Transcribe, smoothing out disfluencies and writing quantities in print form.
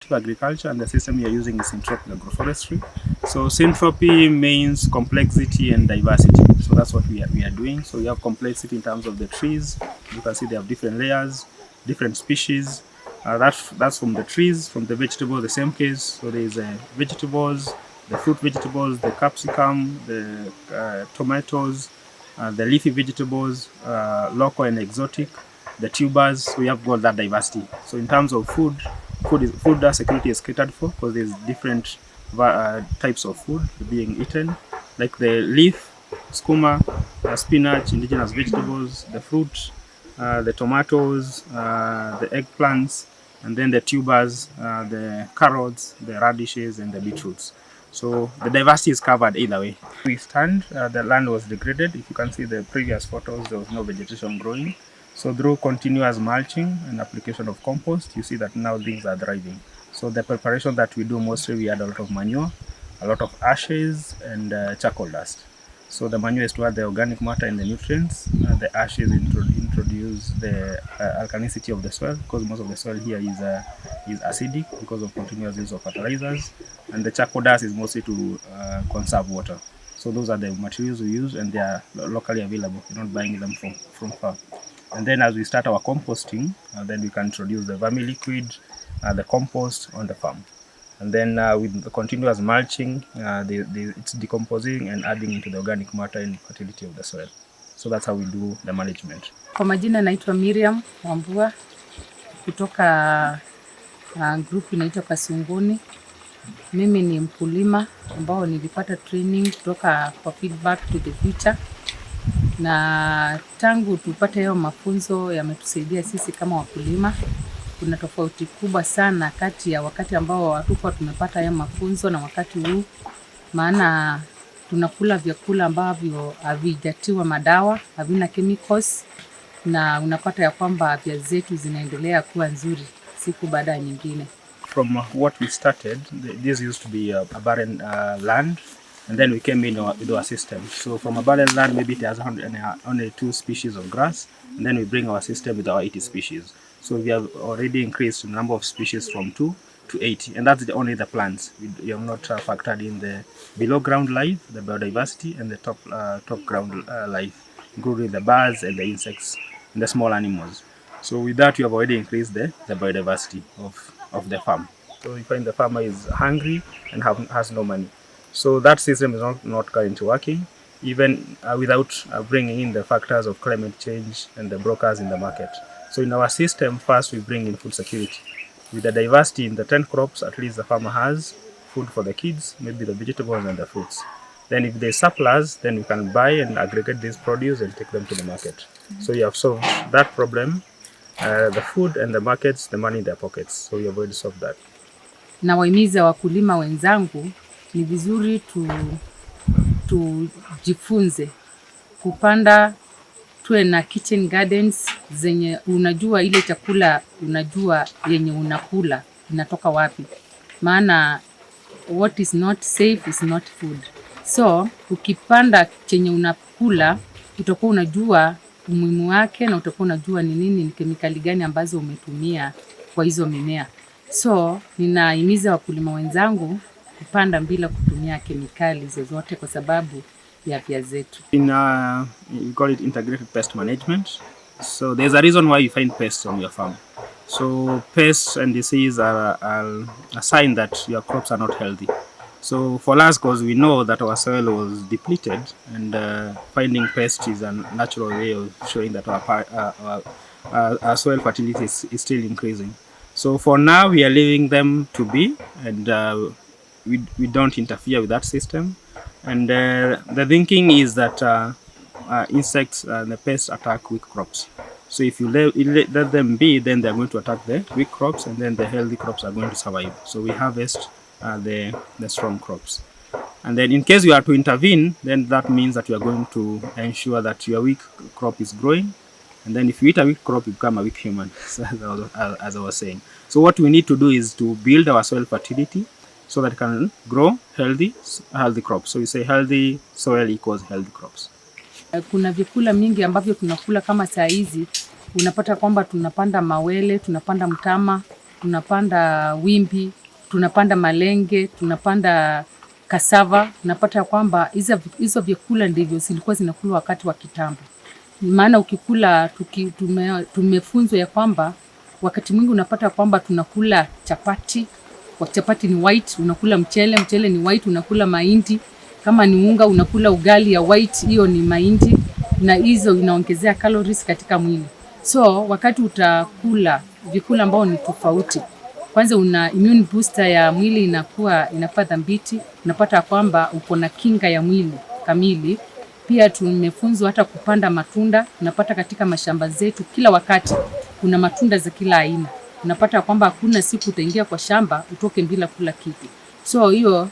Agriculture, and the system we are using is syntropic agroforestry. So syntropy means complexity and diversity. So that's what we are doing. So we have complexity in terms of the trees. You can see they have different layers, different species. That's from the trees, from the vegetable, the same case. So there is vegetables, the fruit vegetables, the capsicum, the tomatoes, the leafy vegetables, local and exotic, the tubers. We have got that diversity. So in terms of food security is catered for, because there's different types of food being eaten, like the leaf, skuma, spinach, indigenous vegetables, the fruit, the tomatoes, the eggplants, and then the tubers, the carrots, the radishes, and the beetroots. So the diversity is covered either way. We stand, the land was degraded. If you can see the previous photos, there was no vegetation growing. So through continuous mulching and application of compost, you see that now things are thriving. So the preparation that we do, mostly we add a lot of manure, a lot of ashes, and charcoal dust. So the manure is to add the organic matter and the nutrients. The ashes introduce the alkalinity of the soil, because most of the soil here is acidic because of continuous use of fertilizers. And the charcoal dust is mostly to conserve water. So those are the materials we use, and they are locally available. You're not buying them from far. And then as we start our composting, then we can introduce the vermiliquid, the compost on the farm. And then with the continuous mulching, it's decomposing and adding into the organic matter and fertility of the soil. So that's how we do the management. Kwa majina naitwa Miriam Wambua kutoka group inaitwa Kasunguni. Mimi ni mkulima ambao nilipata training kutoka kwa Feedback to the Future. Na tangu tupate hayo mafunzo yametusaidia sisi kama wakulima. Kuna tofauti kubwa sana kati ya wakati ambao hatukuwa tumepata hayo mafunzo na wakati huu. Maana tunakula vyakula ambavyo havijatiwa madawa, havina chemicals, na unapata ya kwamba afya zetu zinaendelea kuwa nzuri siku baada ya nyingine. From what we started, this used to be a barren land, and then we came in with our system. So from a barren land, maybe it has only 2 species of grass, and then we bring our system with our 80 species. So we have already increased the number of species from 2 to 80, and that's only the plants. We have not factored in the below ground life, the biodiversity, and the top ground life, including the birds and the insects and the small animals. So with that, you have already increased the biodiversity of the farm. So you find the farmer is hungry and has no money. So that system is not currently working, even without bringing in the factors of climate change and the brokers in the market. So in our system, first we bring in food security. With the diversity in the 10 crops, at least the farmer has food for the kids, maybe the vegetables and the fruits. Then if there's surplus, then we can buy and aggregate these produce and take them to the market. So you have solved that problem, the food and the markets, the money in their pockets. So you have already solved that. Na wahimiza wakulima wenzangu ni vizuri tujifunze kupanda, tuwe na kitchen gardens zenye unajua ile chakula unajua yenye unakula inatoka wapi. Maana what is not safe is not food. So ukipanda chenye unakula utakuwa unajua umuhimu wake, na utakuwa unajua ni nini, ni kemikali gani ambazo umetumia kwa hizo mimea. So ninahimiza wakulima wenzangu kupanda bila kutumia kemikali zozote kwa sababu ya afya zetu. We call it integrated pest management. So there's a reason why you find pests on your farm. So pests and disease are a sign that your crops are not healthy. So for us, because we know that our soil was depleted, and finding pests is a natural way of showing that our soil fertility is still increasing. So for now, we are leaving them to be, and we don't interfere with that system. And the thinking is that insects and the pests attack weak crops. So if you let them be, then they're going to attack the weak crops, and then the healthy crops are going to survive. So we harvest the strong crops. And then in case you are to intervene, then that means that you are going to ensure that your weak crop is growing. And then if you eat a weak crop, you become a weak human, as I was saying. So what we need to do is to build our soil fertility so that it can grow healthy crops. So we say healthy soil equals healthy crops. Kuna vyakula mingi ambavyo tunakula kama saa hizi, unapata kwamba tunapanda mawele, tunapanda mtama, tunapanda wimbi, tunapanda malenge, tunapanda cassava. Unapata kwamba hizo vyakula ndivyo zilikuwa zinakulwa wakati wa kitambo. Maana ukikula tumefunzwa ya kwamba wakati mwingi unapata kwamba tunakula chapati. Chapati ni white, unakula mchele ni white, unakula mahindi. Kama ni unga unakula ugali ya white, hiyo ni mahindi, na hizo inaongezea calories katika mwili. So wakati utakula vyakula ambao ni tofauti, kwanza una immune booster ya mwili inakuwa dhabiti, unapata kwamba uko na kinga ya mwili kamili. Pia tumefunzwa hata kupanda matunda. Unapata katika mashamba zetu kila wakati kuna matunda za kila aina. Unapata kwamba hakuna siku utaingia kwa shamba utoke bila kula kitu. So hiyo